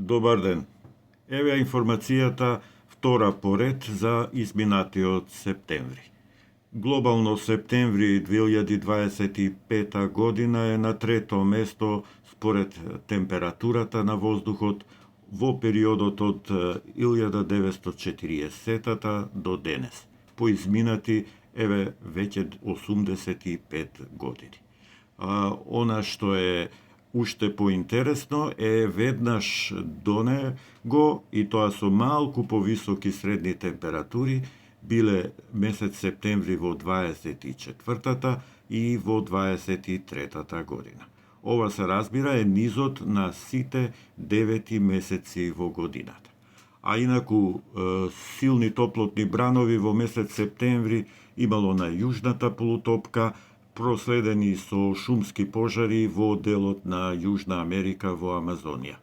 Добар ден. Еве информацијата втора поред за изминатиот септември. Глобално септември 2025 година е на трето место според температурата на воздухот во периодот од 1940 до денес, по изминати веќе 85 години. Она што е уште поинтересно е веднаш до него, и тоа со малку повисоки средни температури, биле месец септември во 24-та и во 23-та година. Ова се разбира е низот на сите 9 месеци во годината. А инаку силни топлотни бранови во месец септември имало на јужната полутопка, проследени со шумски пожари во делот на Јужна Америка во Амазонија.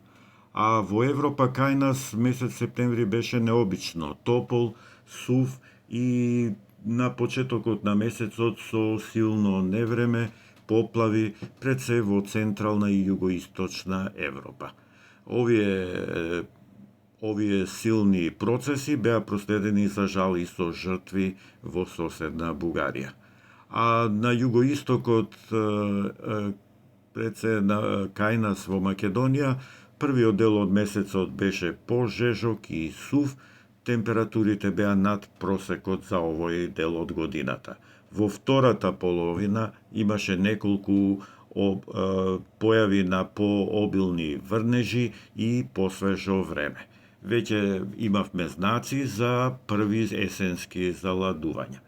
А во Европа кај нас месец септември беше необично топол, сув и на почетокот на месецот со силно невреме, поплави пред се во централна и југоисточна Европа. Овие силни процеси беа проследени за жал и со жртви во соседна Бугарија. А на југоистокот, пред се кај нас во Македонија, првиот дел од месецот беше пожежок и сув, температурите беа над просекот за овој дел од годината. Во втората половина имаше неколку појави на пообилни врнежи и посвежо време. Веќе имавме знаци за први есенски заладувања.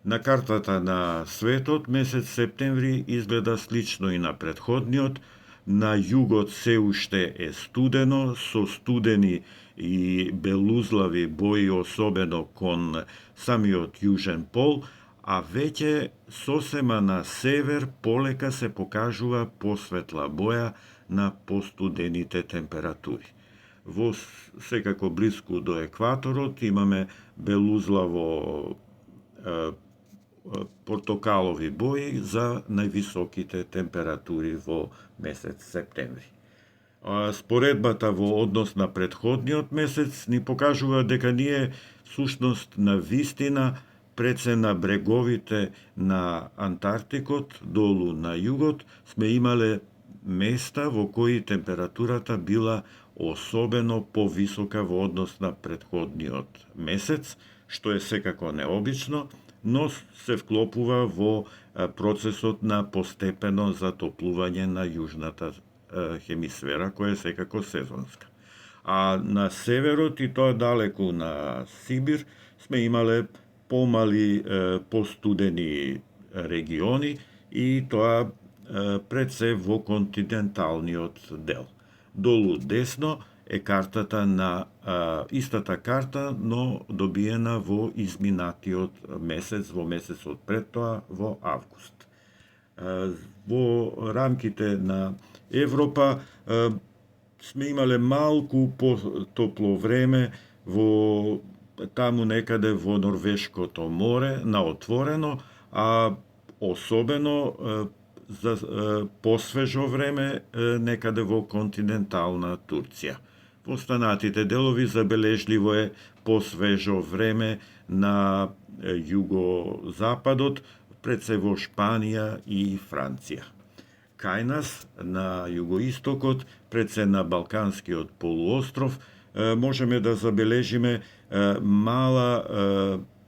На картата на светот месец септември изгледа слично и на претходниот. На југот се уште е студено, со студени и белузлави бои, особено кон самиот јужен пол, а веќе сосема на север полека се покажува посветла боја на постудените температури. Во секако блиску до екваторот имаме белузлаво портокалови бои за највисоките температури во месец септември. Споредбата во однос на претходниот месец ни покажува дека ние сушност на вистина пред се на бреговите на Антарктикот, долу на југот, сме имале места во кои температурата била особено повисока во однос на претходниот месец, што е секако необично, но се вклопува во процесот на постепено затоплување на јужната хемисфера, која е секако сезонска. А на северот, и тоа далеку на Сибир, сме имале помали, постудени региони, и тоа пред се во континенталниот дел. Долу десно е картата на истата карта, но добиена во изминатиот месец, во месецот пред тоа, во август. Во рамките на Европа сме имале малку потопло време во таму некаде во Норвешкото море, на отворено, а особено за посвежо време некаде во континентална Турција. Во останатите делови забележливо е посвежо време на југозападот, пред се во Шпанија и Франција. Кај нас, на југоистокот, пред се на Балканскиот полуостров, можеме да забележиме мала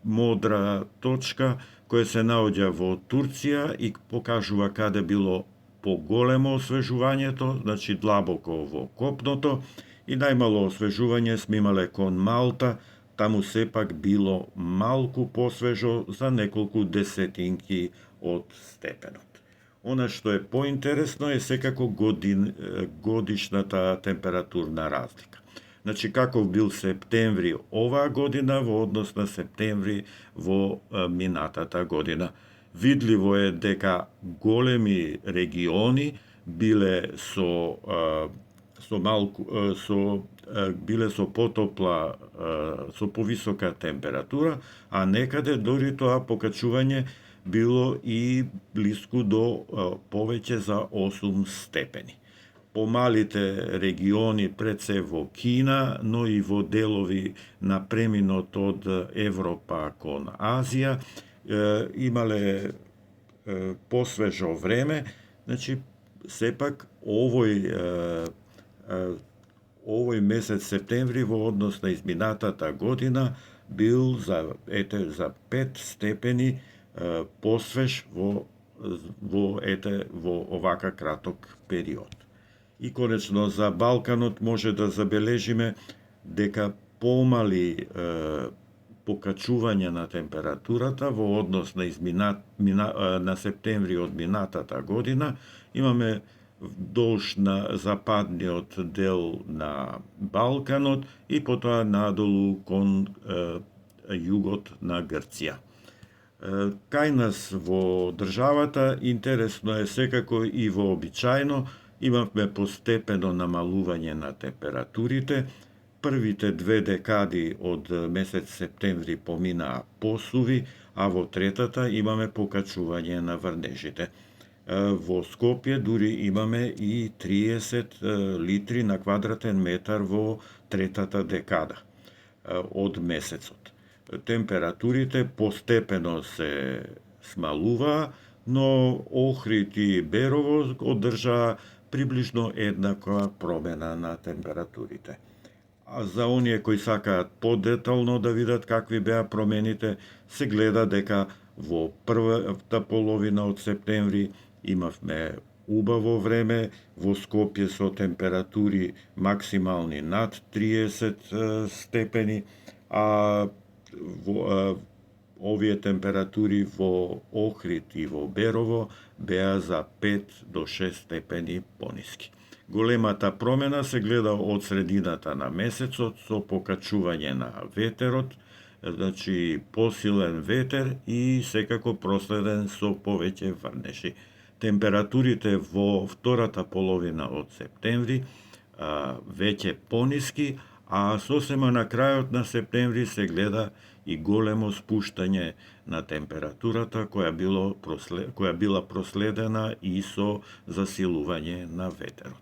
модра точка која се наоѓа во Турција и покажува каде било поголемо освежувањето, значи длабоко во копното, и најмало освежување сме имале кон Малта, таму сепак било малку посвежо за неколку десетинки од степенот. Она што е поинтересно е секако годишната температурна разлика. Значи, каков бил септември оваа година во однос на септември во минатата година. Видливо е дека големи региони биле биле со потопла, со повисока температура, а некаде дори тоа покачување било и блиску до повеќе за 8 степени. помалите региони пред се во Кина, но и во делови на преминот од Европа кон Азија, имале посвежо време, значи сепак овој месец септември во однос на изминатата година бил за 5 степени посвеж во овака краток период. И конечно за Балканот може да забележиме дека помали покачување на температурата во однос на септември од минатата година. Имаме долж на западниот дел на Балканот и потоа надолу кон југот на Грција. Кај нас во државата интересно е секако и вообичајно, имавме постепено намалување на температурите. Првите 2 декади од месец септември поминаа посуви, а во третата имаме покачување на врнежите. Во Скопје дури имаме и 30 литри на квадратен метар во третата декада од месецот. Температурите постепено се смалуваа, но Охрид и Берово одржаа приближно еднаква промена на температурите. А за оние кои сакаат подетално да видат какви беа промените, се гледа дека во првата половина од септември имавме убаво време, во Скопје со температури максимални над 30 степени, а овие температури во Охрид и во Берово беа за 5 до 6 степени пониски. Големата промена се гледа од средината на месецот со покачување на ветерот, значи посилен ветер и секако проследен со повеќе врнежи. Температурите во втората половина од септември веќе пониски, а сосема на крајот на септември се гледа и големо спуштање на температурата која била проследена и со засилување на ветерот.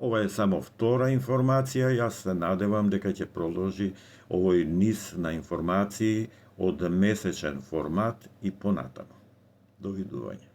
Ова е само втора информација, јас се надевам дека ќе продолжи овој низ на информации од месечен формат и понатаму. Довидување.